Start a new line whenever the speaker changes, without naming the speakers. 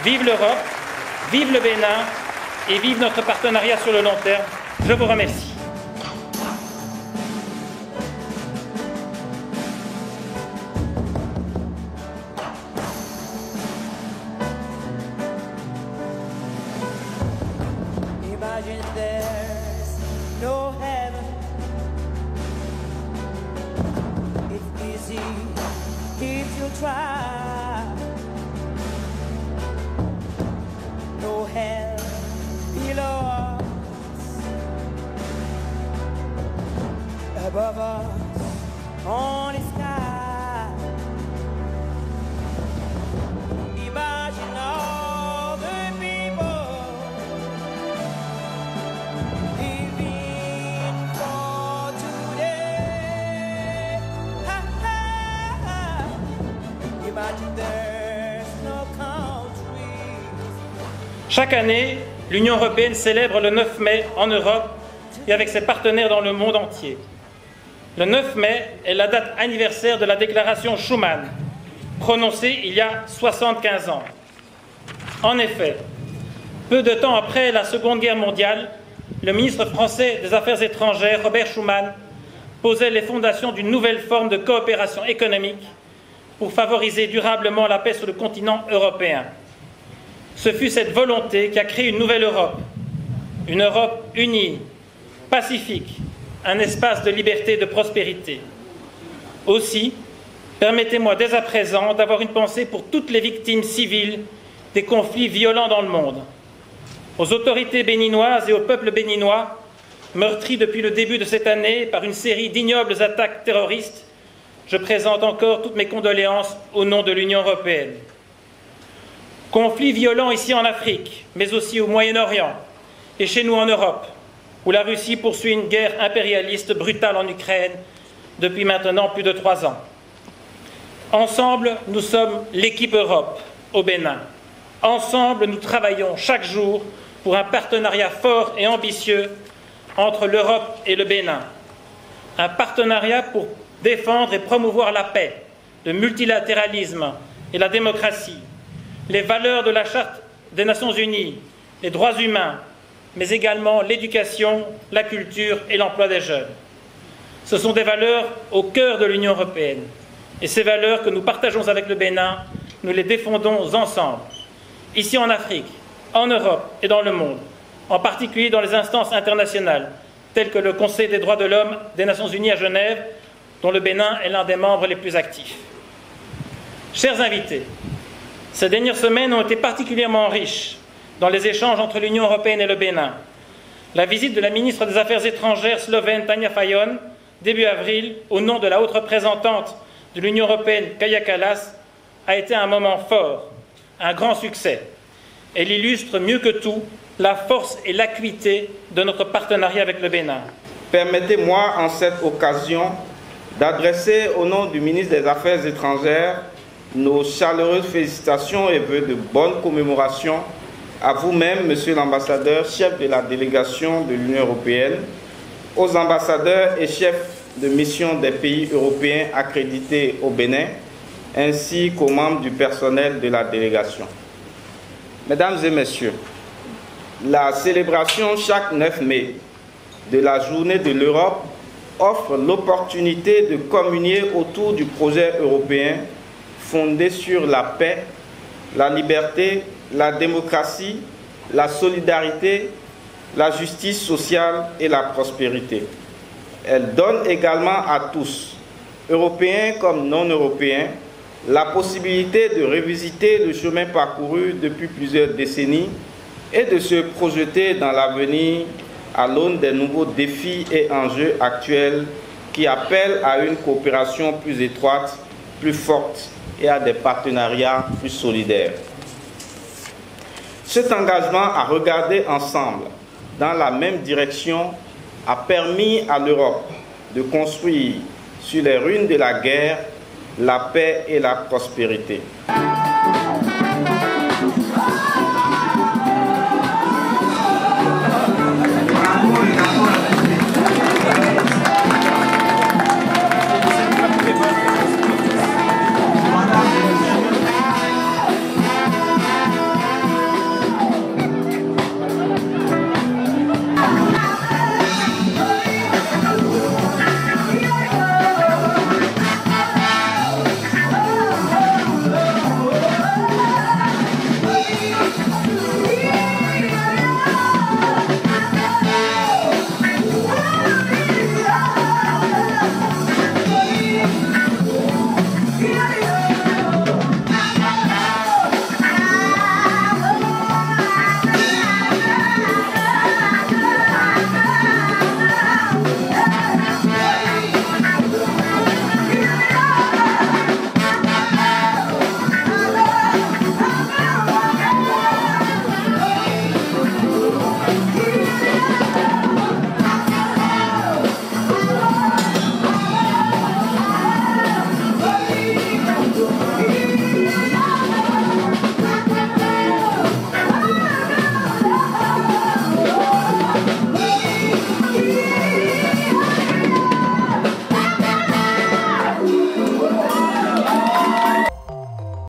Vive l'Europe, vive le Bénin et vive notre partenariat sur le long terme. Je vous remercie.
Imagine there's no heaven. It's easy if you try. No hell below us, above us, on the sky. Imagine all the people living for today. Ha, ha, ha. Imagine there's no country.
Chaque année, l'Union européenne célèbre le 9 mai en Europe et avec ses partenaires dans le monde entier. Le 9 mai est la date anniversaire de la déclaration Schuman, prononcée il y a 75 ans. En effet, peu de temps après la Seconde Guerre mondiale, le ministre français des Affaires étrangères, Robert Schuman, posait les fondations d'une nouvelle forme de coopération économique pour favoriser durablement la paix sur le continent européen. Ce fut cette volonté qui a créé une nouvelle Europe, une Europe unie, pacifique, un espace de liberté et de prospérité. Aussi, permettez-moi dès à présent d'avoir une pensée pour toutes les victimes civiles des conflits violents dans le monde. Aux autorités béninoises et au peuple béninois, meurtris depuis le début de cette année par une série d'ignobles attaques terroristes, je présente encore toutes mes condoléances au nom de l'Union européenne. Conflits violents ici en Afrique, mais aussi au Moyen-Orient et chez nous en Europe, où la Russie poursuit une guerre impérialiste brutale en Ukraine depuis maintenant plus de 3 ans. Ensemble, nous sommes l'équipe Europe au Bénin. Ensemble, nous travaillons chaque jour pour un partenariat fort et ambitieux entre l'Europe et le Bénin. Un partenariat pour défendre et promouvoir la paix, le multilatéralisme et la démocratie, les valeurs de la Charte des Nations Unies, les droits humains, mais également l'éducation, la culture et l'emploi des jeunes. Ce sont des valeurs au cœur de l'Union européenne. Et ces valeurs que nous partageons avec le Bénin, nous les défendons ensemble, ici en Afrique, en Europe et dans le monde, en particulier dans les instances internationales, telles que le Conseil des droits de l'homme des Nations Unies à Genève, dont le Bénin est l'un des membres les plus actifs. Chers invités, ces dernières semaines ont été particulièrement riches dans les échanges entre l'Union européenne et le Bénin. La visite de la ministre des Affaires étrangères slovène Tanja Fajon, début avril, au nom de la haute représentante de l'Union européenne, Kaja Kallas, a été un moment fort, un grand succès. Elle illustre mieux que tout la force et l'acuité de notre partenariat avec le Bénin.
Permettez-moi en cette occasion d'adresser au nom du ministre des Affaires étrangères nos chaleureuses félicitations et vœux de bonne commémoration à vous-même, Monsieur l'ambassadeur, chef de la délégation de l'Union européenne, aux ambassadeurs et chefs de mission des pays européens accrédités au Bénin, ainsi qu'aux membres du personnel de la délégation. Mesdames et Messieurs, la célébration chaque 9 mai de la Journée de l'Europe offre l'opportunité de communier autour du projet européen fondé sur la paix, la liberté, la démocratie, la solidarité, la justice sociale et la prospérité. Elle donne également à tous, Européens comme non-Européens, la possibilité de revisiter le chemin parcouru depuis plusieurs décennies et de se projeter dans l'avenir à l'aune des nouveaux défis et enjeux actuels qui appellent à une coopération plus étroite, plus forte et à des partenariats plus solidaires. Cet engagement à regarder ensemble dans la même direction a permis à l'Europe de construire sur les ruines de la guerre la paix et la prospérité.